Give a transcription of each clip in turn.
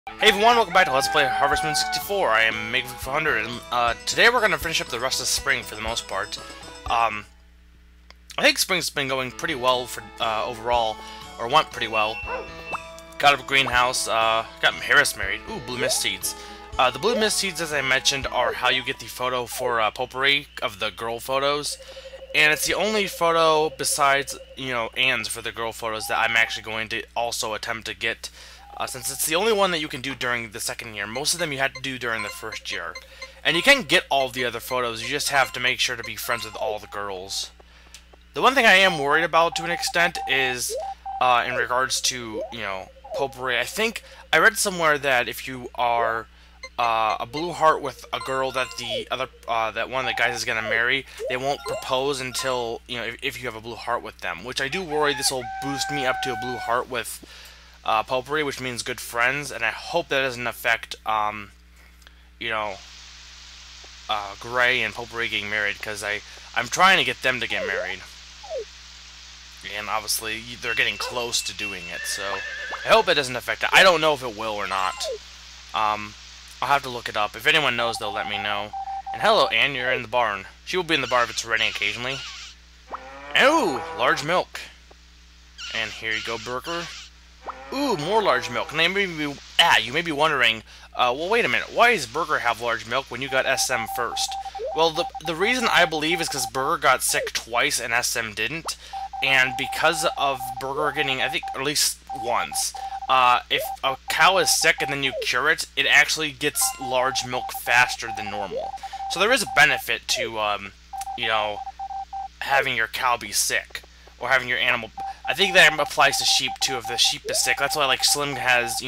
Hey everyone, welcome back to Let's Play Harvest Moon 64. I am Meg400, and today we're going to finish up the rest of spring for the most part. I think spring's been going pretty well for overall, or went pretty well. Got a greenhouse, got Harris married. Ooh, blue mist seeds. The blue mist seeds, as I mentioned, are how you get the photo for potpourri of the girl photos. And it's the only photo besides, Anne's for the girl photos that I'm actually going to also attempt to get. Since it's the only one that you can do during the second year. Most of them you had to do during the first year. And you can get all of the other photos, you just have to make sure to be friends with all the girls. The one thing I am worried about to an extent is, in regards to, potpourri. I think I read somewhere that if you are a blue heart with a girl that that one of the guys is gonna marry, they won't propose until, if you have a blue heart with them. Which I do worry this will boost me up to a blue heart with potpourri, which means good friends, and I hope that doesn't affect, Gray and potpourri getting married, because I'm trying to get them to get married. And obviously, they're getting close to doing it, so I hope it doesn't affect it. I don't know if it will or not. I'll have to look it up. If anyone knows, they'll let me know. And hello, Anne, you're in the barn. She will be in the barn if it's raining occasionally. Ooh, large milk. And here you go, Burger. Ooh, more large milk. Now, you may be wondering, well, wait a minute. Why does Burger have large milk when you got SM first? Well, the reason I believe is because Burger got sick twice and SM didn't. And because of Burger getting, I think, at least once, if a cow is sick and then you cure it, it actually gets large milk faster than normal. So there is a benefit to, having your cow be sick. Or having your animal... I think that applies to sheep, too, if the sheep is sick. That's why, like, Slim has,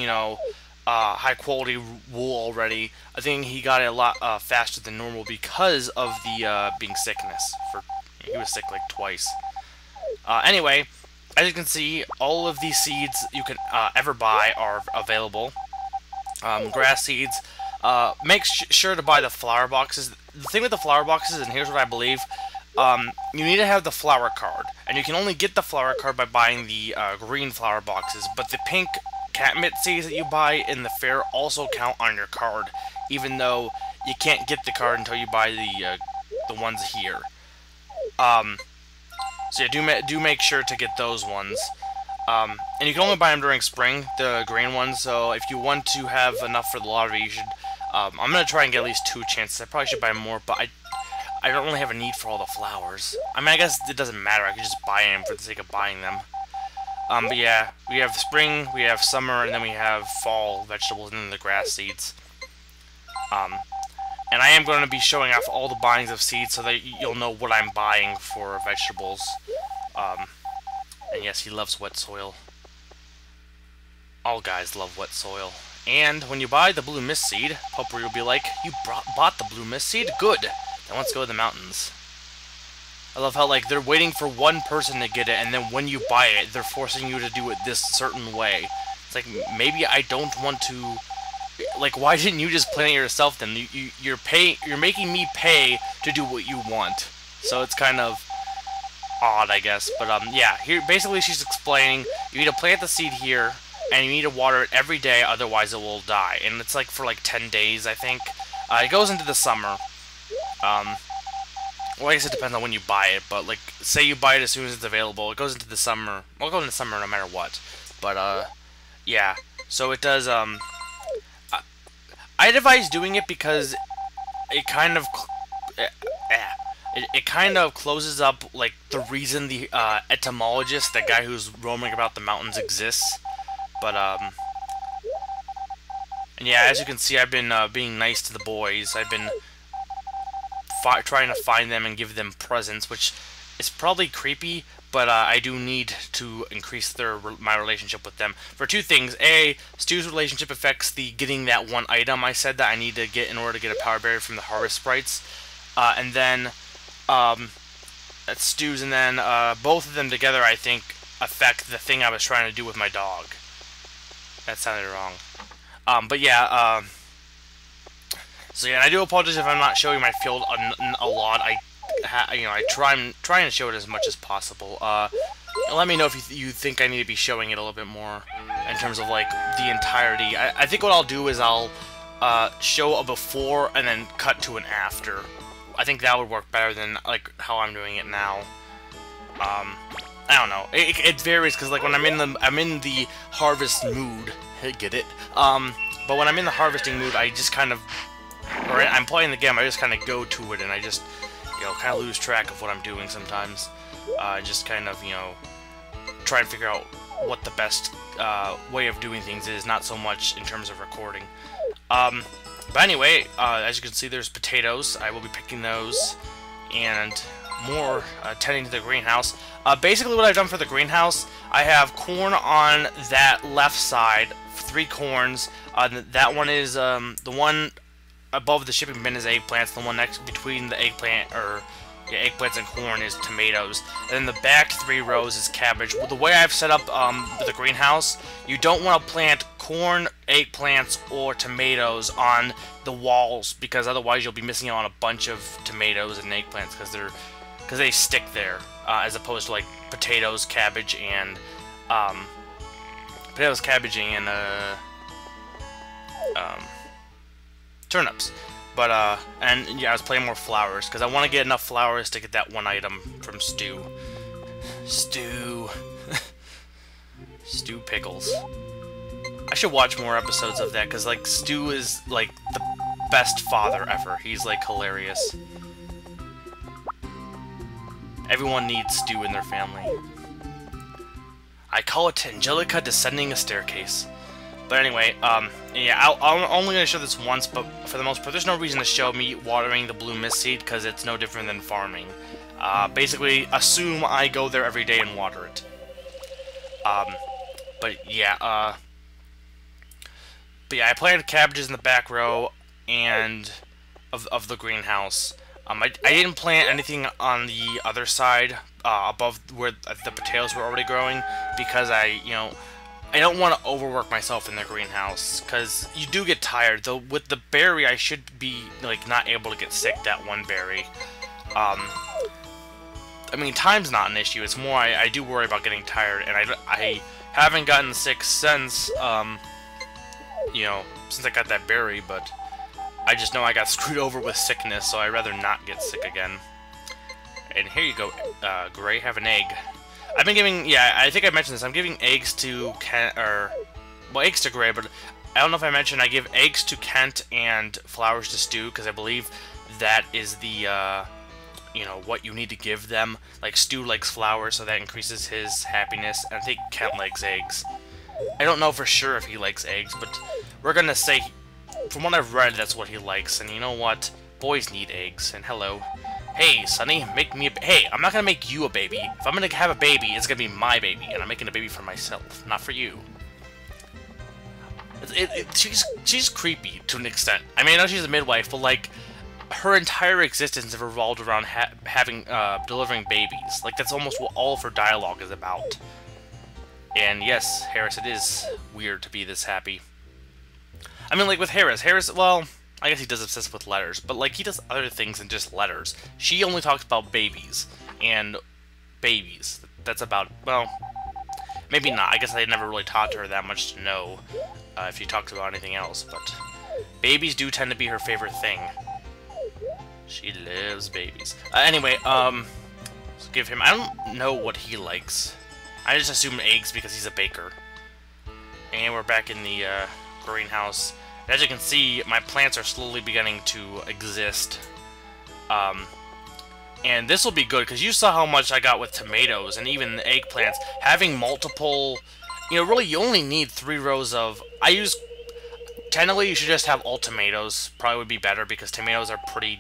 high-quality wool already. I think he got it a lot faster than normal because of the being sickness. He was sick, like, twice. Anyway, as you can see, all of these seeds you can ever buy are available. Grass seeds. Make sure to buy the flower boxes. The thing with the flower boxes, and here's what I believe... you need to have the flower card, and you can only get the flower card by buying the green flower boxes, but the pink catmint seeds that you buy in the fair also count on your card, even though you can't get the card until you buy the ones here. So yeah, do make sure to get those ones. And you can only buy them during spring, the green ones, so if you want to have enough for the lottery, you should... I'm going to try and get at least 2 chances. I probably should buy more, but I don't really have a need for all the flowers. I mean, I guess it doesn't matter. I could just buy them for the sake of buying them. But yeah, we have spring, we have summer, and then we have fall vegetables and then the grass seeds. And I am going to be showing off all the buyings of seeds so that you'll know what I'm buying for vegetables. And yes, he loves wet soil. All guys love wet soil. And when you buy the blue mist seed, potpourri will be like, you bought the blue mist seed? Good! Then let's go to the mountains. I love how, like, they're waiting for one person to get it, and then when you buy it, they're forcing you to do it this certain way. It's like, maybe I don't want to... Like, why didn't you just plan it yourself then? You're making me pay to do what you want. So it's kind of odd, I guess. But, yeah, here, basically she's explaining, you need to plant the seed here, and you need to water it every day, otherwise it will die. And it's, like, for, like, 10 days, I think. It goes into the summer. Well, I guess it depends on when you buy it, but, like, say you buy it as soon as it's available, it goes into the summer. Well, it goes into summer no matter what. But, yeah. So it does, I advise doing it because it kind of... It kind of closes up, like, the reason the, etymologist, the guy who's roaming about the mountains, exists. But, and yeah, as you can see, I've been, being nice to the boys. I've been... trying to find them and give them presents, which is probably creepy, but I do need to increase my relationship with them for 2 things. A, Stu's relationship affects the getting that one item I said that I need to get in order to get a power berry from the harvest sprites, and then that's Stu's, and then both of them together I think affect the thing I was trying to do with my dog. That sounded wrong. But yeah, so yeah, and I do apologize if I'm not showing my field a lot. I'm trying to show it as much as possible. Let me know if you think I need to be showing it a little bit more. in terms of like the entirety. I think what I'll do is I'll show a before and then cut to an after. I think that would work better than like how I'm doing it now. I don't know. It varies because like when I'm in the harvest mood, get it? But when I'm in the harvesting mood, I just kind of, or I'm playing the game, I just kind of go to it, and I just, you know, kind of lose track of what I'm doing sometimes. Just kind of, you know, try and figure out what the best way of doing things is, not so much in terms of recording. But anyway, as you can see, there's potatoes. I will be picking those, and more tending to the greenhouse. Basically what I've done for the greenhouse, I have corn on that left side, 3 corns. That one is, the one above the shipping bin is eggplants, the one next between the eggplant, or yeah, eggplants and corn is tomatoes. And then the back 3 rows is cabbage. Well, the way I've set up the greenhouse, you don't want to plant corn, eggplants, or tomatoes on the walls, because otherwise you'll be missing out on a bunch of tomatoes and eggplants because they stick there, as opposed to like potatoes, cabbage, and turnips. But and yeah, I was playing more flowers because I want to get enough flowers to get that one item from Stew. Stew Pickles. I should watch more episodes of that because like Stew is like the best father ever. He's like hilarious. Everyone needs Stew in their family. I call it Angelica descending a staircase. But anyway, yeah, I'm only going to show this once, but for the most part, there's no reason to show me watering the blue mist seed, because it's no different than farming. Basically, assume I go there every day and water it. But yeah, I planted cabbages in the back row and of the greenhouse. I didn't plant anything on the other side, above where the potatoes were already growing, because I don't want to overwork myself in the greenhouse, because you do get tired. Though with the berry, I should be like not able to get sick that one berry. I mean, time's not an issue. It's more I do worry about getting tired, and I haven't gotten sick since since I got that berry, but I just know I got screwed over with sickness, so I'd rather not get sick again. And here you go, Gray, have an egg. I've been giving, yeah, I think I mentioned this, I'm giving eggs to eggs to Gray, but I don't know if I mentioned I give eggs to Kent and flowers to Stew, because I believe that is the, what you need to give them. Like, Stew likes flowers, so that increases his happiness, and I think Kent likes eggs. I don't know for sure if he likes eggs, but we're gonna say, from what I've read, that's what he likes, and you know what? Boys need eggs, and hello. Hey, Sonny, make me a... Hey, I'm not gonna make you a baby. If I'm gonna have a baby, it's gonna be my baby, and I'm making a baby for myself, not for you. She's creepy, to an extent. I mean, I know she's a midwife, but, like, her entire existence has revolved around delivering babies. Like, that's almost what all of her dialogue is about. And yes, Harris, it is weird to be this happy. I mean, like, with Harris, well, I guess he does obsess with letters, but, like, he does other things than just letters. She only talks about babies, and babies. That's about, well, maybe not. I guess I never really taught her that much to know if she talks about anything else, but babies do tend to be her favorite thing. She loves babies. Anyway, let's give him, I don't know what he likes. I just assume eggs because he's a baker. And we're back in the greenhouse. As you can see, my plants are slowly beginning to exist. And this will be good, because you saw how much I got with tomatoes and even the eggplants. Having multiple, really you only need 3 rows of, technically you should just have all tomatoes. Probably would be better, because tomatoes are pretty,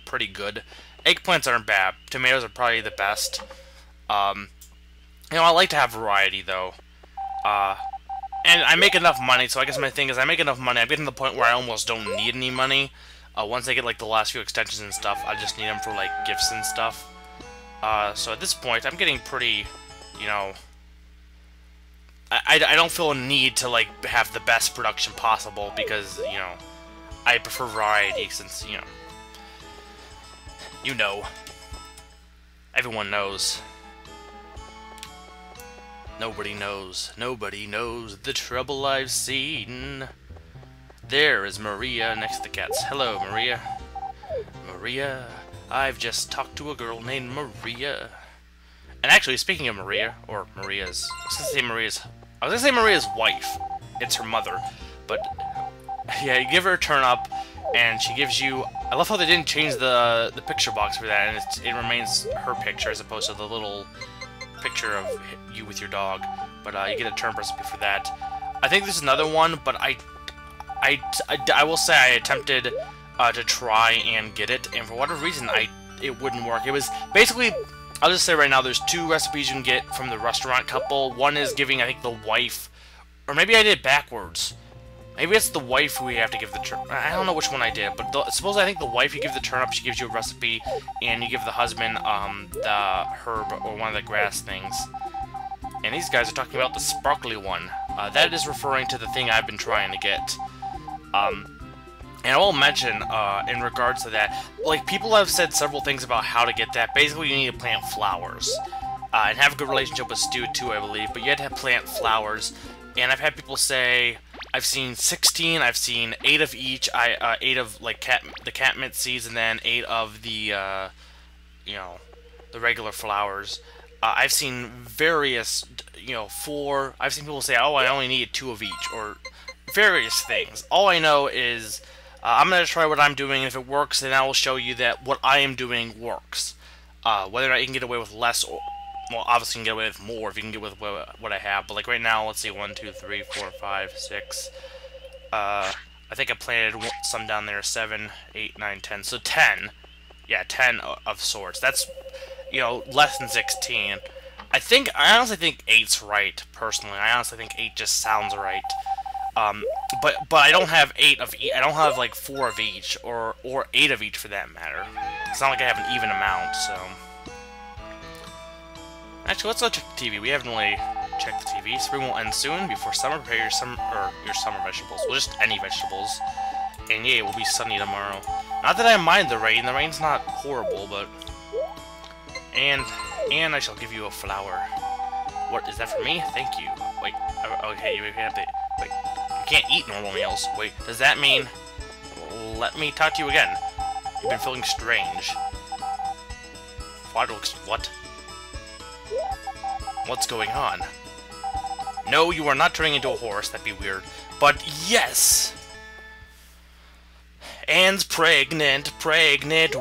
pretty good. Eggplants aren't bad. Tomatoes are probably the best. I like to have variety, though. And I make enough money, so I guess my thing is I make enough money. I'm getting to the point where I almost don't need any money. Once I get, like, the last few extensions and stuff, I just need them for, like, gifts and stuff. So at this point, I'm getting pretty, I don't feel a need to, like, have the best production possible because, I prefer variety since, everyone knows. Nobody knows the trouble I've seen. There is Maria next to the cats. Hello, Maria. Maria, I've just talked to a girl named Maria. And actually, speaking of Maria, or Maria's, I was gonna say Maria's wife. It's her mother, but yeah, you give her a turnip, and she gives you. I love how they didn't change the picture box for that, and it remains her picture as opposed to the little picture of you with your dog. But you get a turnip recipe for that. I think there's another one, but I will say I attempted to try and get it, and for whatever reason, it wouldn't work. It was basically. I'll just say right now, there's two recipes you can get from the restaurant couple. One is giving, I think, the wife, or maybe I did it backwards. Maybe it's the wife who we have to give the turnip. I don't know which one I did, but suppose I think the wife, you give the turnip, she gives you a recipe, and you give the husband the herb or one of the grass things. And these guys are talking about the sparkly one. That is referring to the thing I've been trying to get. And I will mention, in regards to that, like, people have said several things about how to get that. Basically, you need to plant flowers. And have a good relationship with Stu, too, I believe. But you have to plant flowers. And I've had people say, I've seen 16, I've seen 8 of each. 8 of, like, the catmint seeds, and then 8 of the, you know, the regular flowers. I've seen various, you know, 4. I've seen people say, oh, I only need 2 of each, or various things. All I know is... I'm going to try what I'm doing, and if it works, then I will show you that what I am doing works. Whether or not you can get away with less, or, well, obviously you can get away with more if you can get with what I have, but like right now, let's see, 1, 2, 3, 4, 5, 6, I think I planted some down there, 7, 8, 9, 10, so 10, yeah, 10 of sorts. That's, you know, less than 16. I honestly think 8's right, personally. I honestly think 8 just sounds right. But I don't have 8 of each. I don't have like 4 of each, or 8 of each for that matter. It's not like I have an even amount, so. Actually, let's go check the TV. We haven't really checked the TV. Spring will end soon. Before summer, prepare your summer vegetables. Well, just any vegetables. And yeah, it will be sunny tomorrow. Not that I mind the rain. The rain's not horrible, but. And I shall give you a flower. What is that for me? Thank you. Wait. Okay, you have to. Wait. Can't eat normal meals. Wait, does that mean... Let me talk to you again. You've been feeling strange. What? What's going on? No, you are not turning into a horse. That'd be weird. But yes! Anne's pregnant,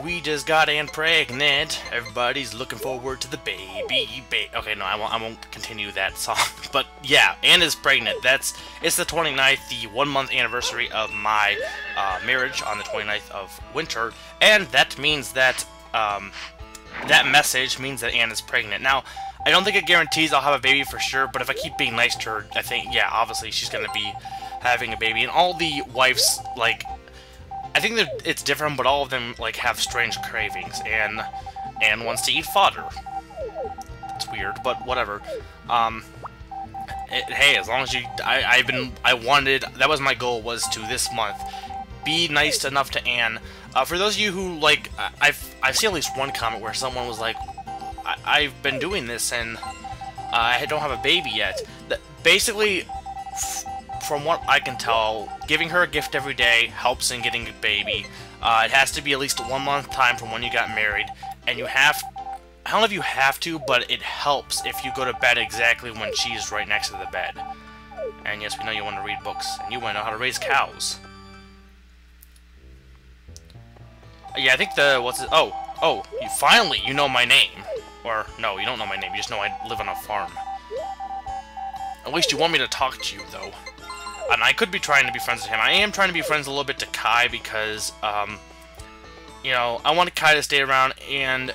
we just got Anne pregnant. Everybody's looking forward to the baby. Okay, no, I won't continue that song. But yeah, Anne is pregnant. It's the 29th, the 1-month anniversary of my marriage on the 29th of winter. And that means that, that message means that Anne is pregnant. Now, I don't think it guarantees I'll have a baby for sure, but if I keep being nice to her, I think, yeah, obviously she's gonna be having a baby. And all the wives, like... I think that it's different, but all of them, like, have strange cravings, and Anne wants to eat fodder. It's weird, but whatever. Hey, as long as you... that was my goal, was to, this month, be nice enough to Anne. For those of you who, like, I've seen at least one comment where someone was like, I've been doing this, and I don't have a baby yet. Basically... From what I can tell, giving her a gift every day helps in getting a baby. It has to be at least a 1-month time from when you got married, and you have... I don't know if you have to, but it helps if you go to bed exactly when she's right next to the bed. And yes, we know you want to read books, and you want to know how to raise cows. Yeah, I think finally, you know my name. Or, no, you don't know my name, you just know I live on a farm. At least you want me to talk to you, though. And I could be trying to be friends with him. I am trying to be friends a little bit to Kai because, you know, I want Kai to stay around, and,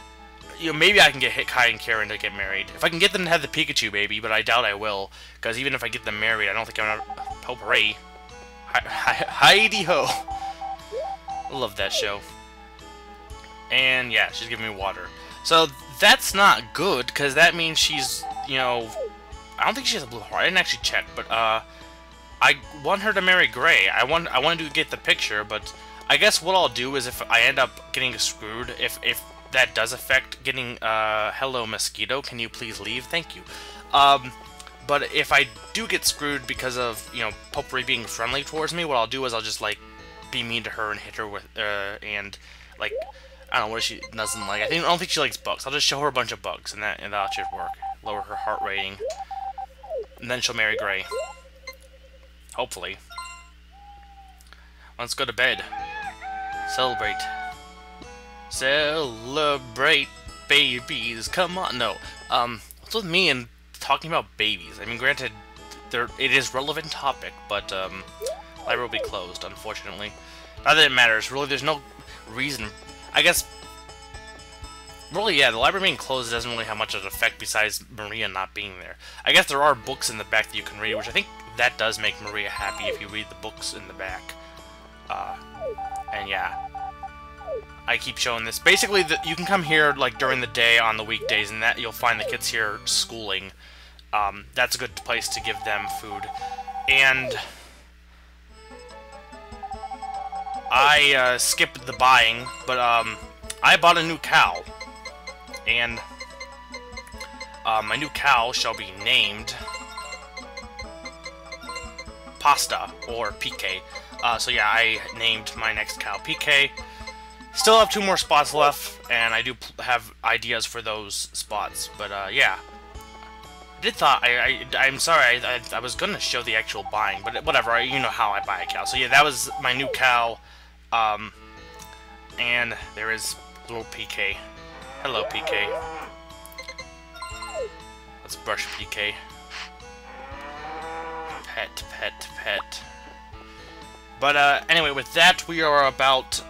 you know, maybe I can get Kai and Karen to get married. If I can get them to have the Pikachu baby, but I doubt I will, because even if I get them married, I don't think I'm gonna... Potpourri. Heidi-ho! I love that show. And, yeah, she's giving me water. So, that's not good, because that means she's, you know... I don't think she has a blue heart. I didn't actually check, but, I want her to marry Gray. I want to get the picture, but I guess what I'll do is if I end up getting screwed, if that does affect getting, hello, mosquito, can you please leave? Thank you. But if I do get screwed because of, you know, Potpourri being friendly towards me, what I'll do is I'll just, like, be mean to her and hit her with, and, like, I don't know what she doesn't like. I don't think she likes bugs. I'll just show her a bunch of bugs, and that should work. Lower her heart rating. And then she'll marry Gray. Hopefully. Let's go to bed. Celebrate. Celebrate, babies. Come on. No. What's with me and talking about babies? I mean, granted, it is relevant topic, but, library will be closed, unfortunately. Not that it matters. Really, there's no reason. I guess, really, yeah, the library being closed doesn't really have much of an effect besides Maria not being there. I guess there are books in the back that you can read, which I think that does make Maria happy if you read the books in the back. And yeah. I keep showing this. Basically, you can come here, like, during the day on the weekdays, and that you'll find the kids here schooling. That's a good place to give them food. And I skipped the buying, but I bought a new cow. And my new cow shall be named Pasta, or PK. So yeah, I named my next cow PK. Still have 2 more spots left, and I do have ideas for those spots, but yeah. I'm sorry, I was gonna show the actual buying, but whatever, you know how I buy a cow. So yeah, that was my new cow, and there is little PK. Hello, PK. Let's brush PK. Pet, pet, pet. But anyway, with that, we are about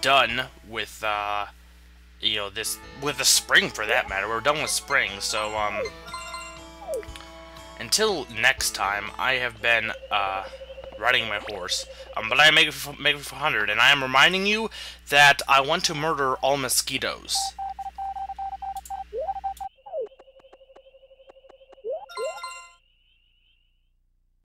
done with you know, with the spring, for that matter. We're done with spring, so until next time, I have been riding my horse, but I am Mega 400, and I am reminding you that I want to murder all mosquitoes.